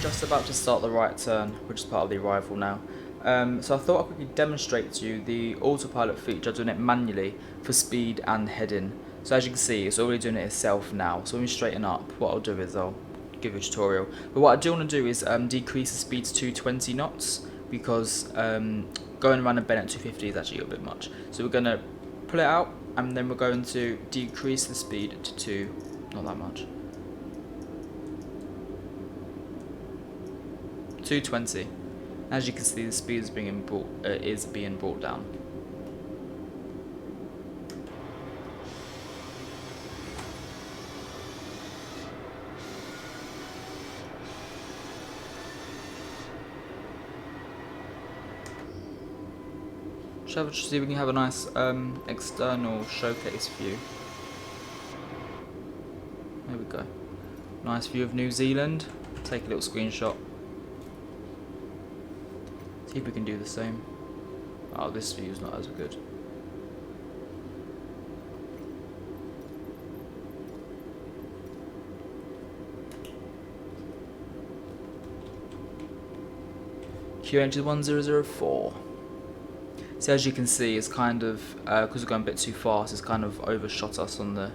just about to start the right turn, which is part of the arrival now. So I thought I quickly demonstrate to you the autopilot feature, doing it manually for speed and heading. So as you can see, it's already doing it itself now. So when we straighten up, what I'll do is I'll give you a tutorial. But what I do want to do is decrease the speed to 220 knots, because going around a bend at 250 is actually a bit much. So we're going to pull it out, and then we're going to decrease the speed to 2, not that much. 220. As you can see, the speed is being brought down. Shall we see if we can have a nice external showcase view? There we go. Nice view of New Zealand. Take a little screenshot. See if we can do the same. Oh, this view is not as good. QH1004. So as you can see, it's kind of, because we're going a bit too fast, it's kind of overshot us on the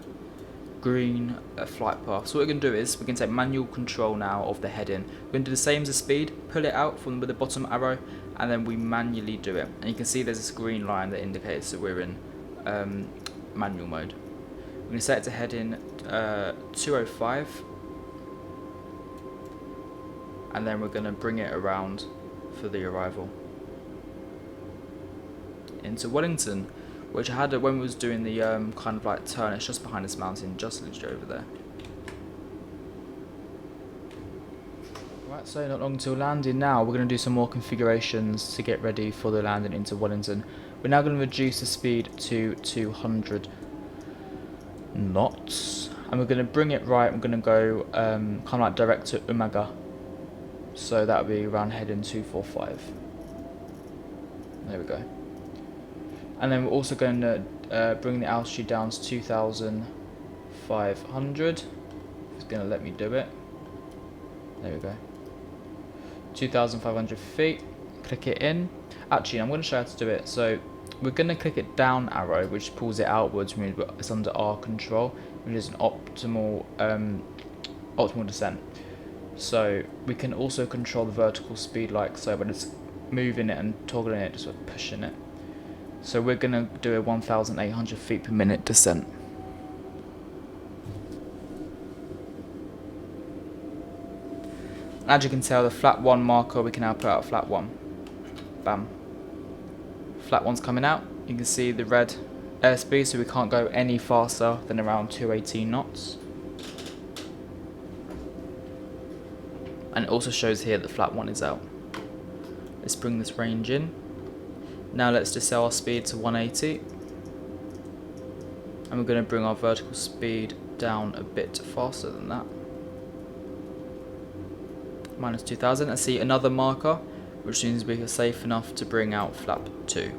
green flight path. So what we're going to do is, we can take manual control now of the heading. We're going to do the same as the speed, pull it out from with the bottom arrow, and then we manually do it. And you can see there's this green line that indicates that we're in manual mode. We're going to set it to heading 205, and then we're going to bring it around for the arrival into Wellington, which I had when we was doing the kind of like turn. It's just behind this mountain, just literally over there. Right, so not long until landing now. We're going to do some more configurations to get ready for the landing into Wellington. We're now going to reduce the speed to 200 knots, and we're going to bring it right. We're going to go kind of like direct to Umaga, so that will be around heading 245. There we go. And then we're also going to bring the altitude down to 2,500. It's going to let me do it. There we go. 2,500 feet. Click it in. Actually, I'm going to show you how to do it. So we're going to click it down arrow, which pulls it outwards. Means it's under our control, which is an optimal descent. So we can also control the vertical speed like so, but it's moving it and toggling it, just sort of pushing it. So we're going to do a 1,800 feet per minute descent. As you can tell, the flat 1 marker, we can now put out flat 1. Bam. Flat 1's coming out. You can see the red airspeed, so we can't go any faster than around 218 knots. And it also shows here that flat 1 is out. Let's bring this range in. Now let's just set our speed to 180, and we're going to bring our vertical speed down a bit faster than that. Minus 2,000. and see another marker, which means we are safe enough to bring out flap 2.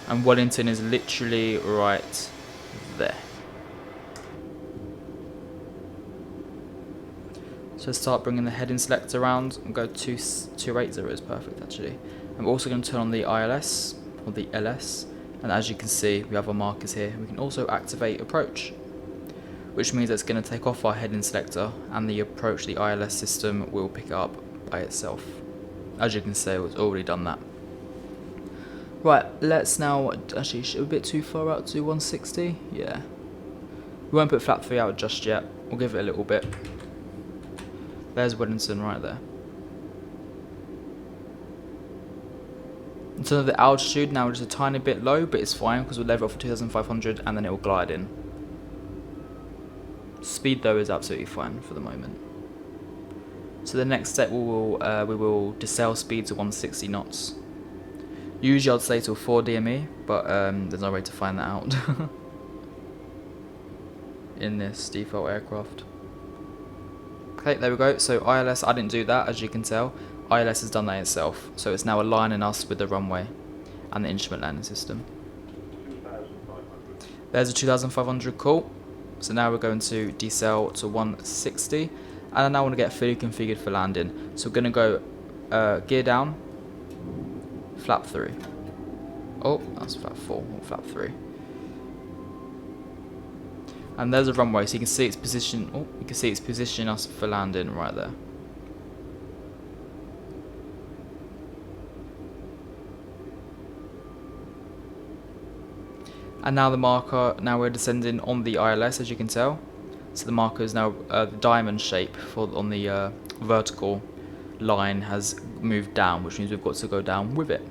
And Wellington is literally right there. So start bringing the heading select around and go 280 is perfect actually. I'm also going to turn on the ILS or the LS, and as you can see we have our markers here. We can also activate approach, which means it's going to take off our heading selector, and the approach, the ILS system, will pick it up by itself. As you can see, it's already done that. Right, let's now, actually a bit too far out to 160, yeah. We won't put flap 3 out just yet, we'll give it a little bit. There's Wellington right there. In terms of the altitude, now we're just a tiny bit low, but it's fine because we'll level off for 2,500 and then it will glide in. Speed though is absolutely fine for the moment. So the next step we will decel speed to 160 knots. Usually I'd say till 4 DME, but there's no way to find that out in this default aircraft. Okay, there we go. So ILS, I didn't do that, as you can tell. ILS has done that itself. So it's now aligning us with the runway and the instrument landing system. 2,500. There's a 2,500 call. So now we're going to decel to 160, and I want to get fully configured for landing. So we're going to go gear down, flap 3. Oh, that's flap 4 or flap 3. And there's a runway, so you can see its position. Oh, you can see its positioning us for landing right there. And now the marker, now we're descending on the ILS, as you can tell. So the marker is now the diamond shape on the vertical line has moved down, which means we've got to go down with it.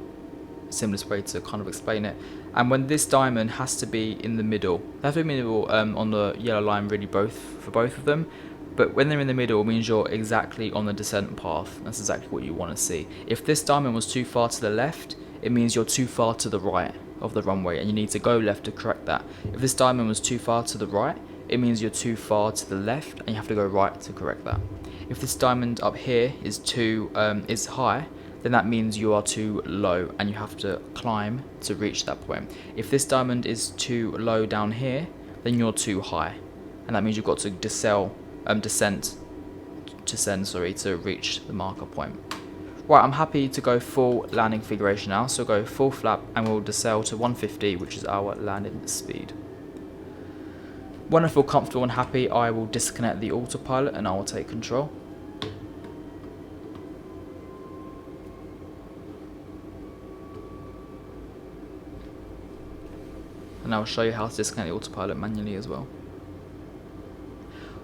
Simplest way to kind of explain it. And when this diamond has to be in the middle, they have to be in the middle on the yellow line, really for both of them. But when they're in the middle, it means you're exactly on the descent path. That's exactly what you want to see. If this diamond was too far to the left, it means you're too far to the right of the runway, and you need to go left to correct that. If this diamond was too far to the right, it means you're too far to the left, and you have to go right to correct that. If this diamond up here is is high, then that means you are too low, and you have to climb to reach that point. If this diamond is too low down here, then you're too high, and that means you've got to descend to reach the marker point. Right, I'm happy to go full landing configuration now, so go full flap and we'll decel to 150, which is our landing speed. When I feel comfortable and happy, I will disconnect the autopilot and I will take control. And I will show you how to disconnect the autopilot manually as well.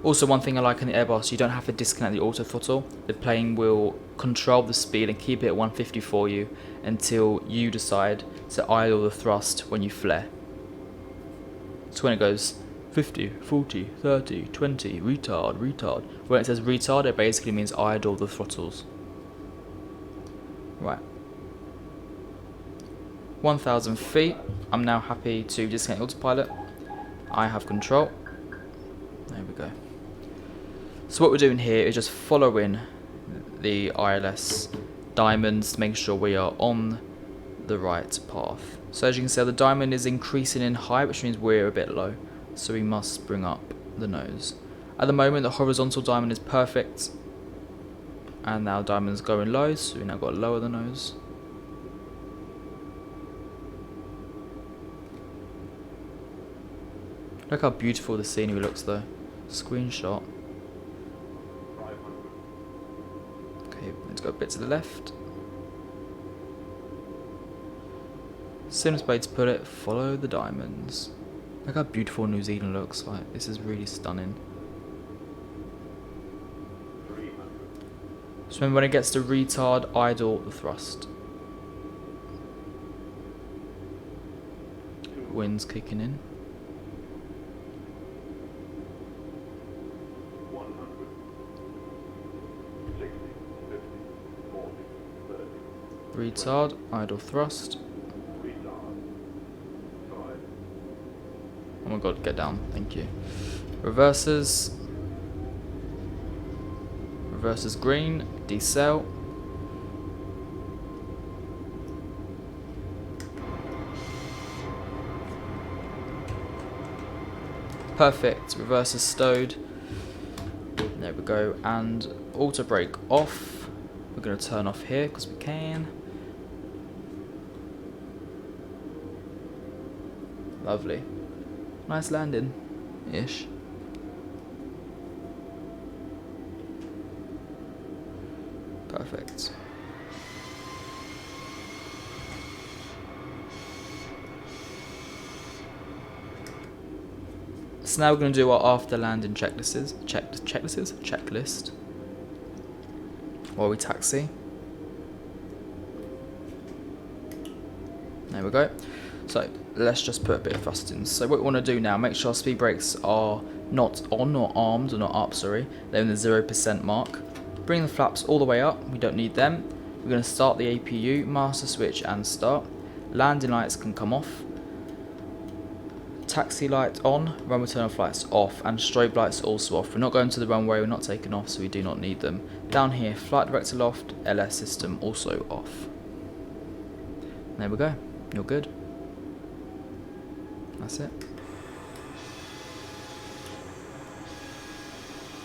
Also, one thing I like in the Airbus, you don't have to disconnect the auto throttle. The plane will control the speed and keep it at 150 for you until you decide to idle the thrust when you flare. So when it goes 50, 40, 30, 20, retard. When it says retard, it basically means idle the throttles. Right. 1,000 feet. I'm now happy to disconnect the autopilot. I have control. There we go. So what we're doing here is just following the ILS diamonds to make sure we are on the right path. So as you can see, the diamond is increasing in height, which means we're a bit low. So we must bring up the nose. At the moment, the horizontal diamond is perfect. And now diamond's going low, so we now got to lower the nose. Look how beautiful the scenery looks though. Screenshot. Okay, let's go a bit to the left. Simplest way to put it, follow the diamonds. Look how beautiful New Zealand looks like. This is really stunning. So remember, when it gets to retard, idle the thrust. Wind's kicking in. 160, 50, 40, 30. Retard, idle thrust. Oh my god, get down, thank you. Reverses. Reverses green, decel. Perfect, reverses stowed. There we go, and auto brake off. We're going to turn off here because we can. Lovely. Nice landing-ish. Perfect. So now we're going to do our after landing checklist while we taxi. There we go. So let's just put a bit of thrust in. So what we want to do now, make sure our speed brakes are not on or armed, or not up, sorry. They're in the 0% mark. Bring the flaps all the way up, we don't need them. We're going to start the APU, master switch and start. Landing lights can come off. Taxi light on, runway turn off lights off, and strobe lights also off. We're not going to the runway, we're not taking off, so we do not need them. Down here, flight director loft, LS system also off. There we go, you're good. That's it.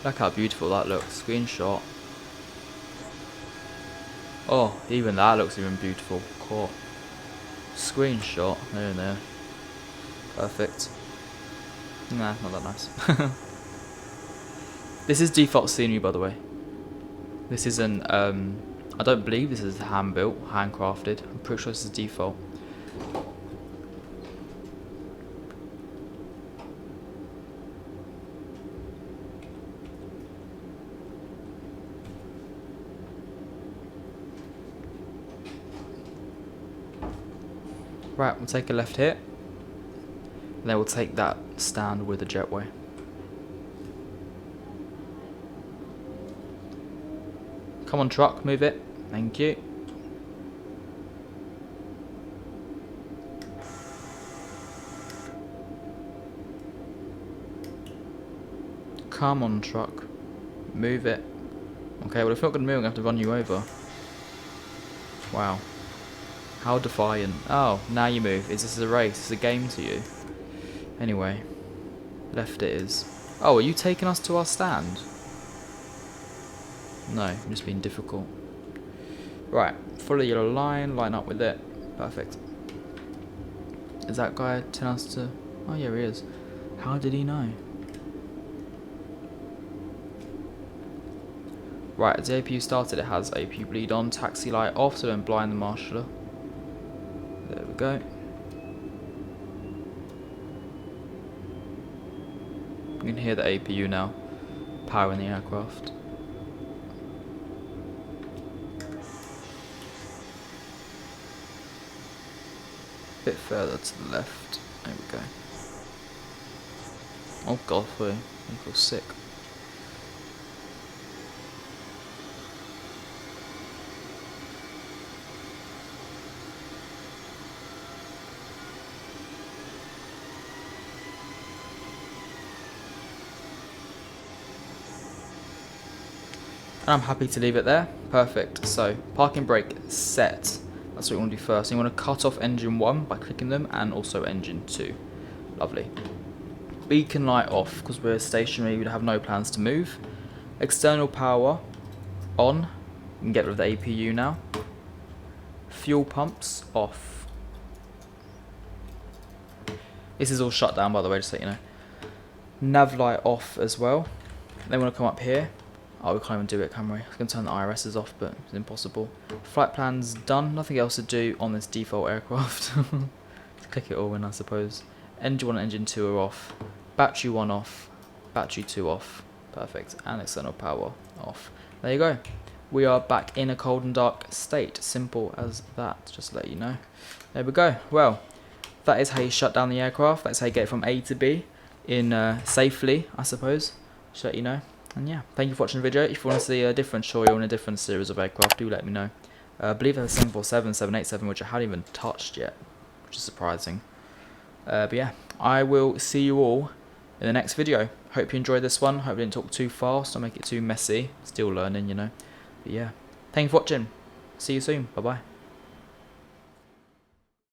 Look how beautiful that looks. Screenshot. Oh, even that looks even beautiful. Cool. Screenshot. There and there. Perfect. Nah, not that nice. This is default scenery, by the way. This isn't, I don't believe this is hand-built, handcrafted. I'm pretty sure this is default. Right, we'll take a left here. And then we'll take that stand with the jetway. Come on, truck, move it. Thank you. Come on, truck. Move it. Okay, well, if you're not going to move, I'm going to have to run you over. Wow. How defiant. Oh, now you move. Is this a race? It's a game to you. Anyway. Left it is. Oh, are you taking us to our stand? No, I'm just being difficult. Right, follow your line, line up with it. Perfect. Is that guy telling us to... Oh yeah, he is. How did he know? Right, as the APU started, it has APU bleed on, taxi light off, so don't blind the marshaller. There we go. You can hear the APU now, powering the aircraft. Bit further to the left. There we go. Oh god, I feel sick. And I'm happy to leave it there. Perfect. So, parking brake set. That's what you want to do first. You want to cut off engine 1 by clicking them, and also engine 2. Lovely. Beacon light off, because we're stationary, we have no plans to move. External power on. You can get rid of the APU now. Fuel pumps off. This is all shut down, by the way, just so you know. Nav light off as well. Then we want to come up here. Oh, we can't even do it, can we? I was going to turn the IRSs off, but it's impossible. Flight plan's done. Nothing else to do on this default aircraft. Click it all in, I suppose. Engine 1 and engine 2 are off. Battery 1 off. Battery 2 off. Perfect. And external power off. There you go. We are back in a cold and dark state. Simple as that, just to let you know. There we go. Well, that is how you shut down the aircraft. That's how you get it from A to B in safely, I suppose. Just let you know. And yeah, thank you for watching the video. If you want to see a different story or a different series of aircraft, do let me know. I believe there's a 747, 787, which I haven't even touched yet, which is surprising. But yeah, I will see you all in the next video. Hope you enjoyed this one. Hope I didn't talk too fast or make it too messy. Still learning, you know. But yeah, thank you for watching. See you soon. Bye-bye.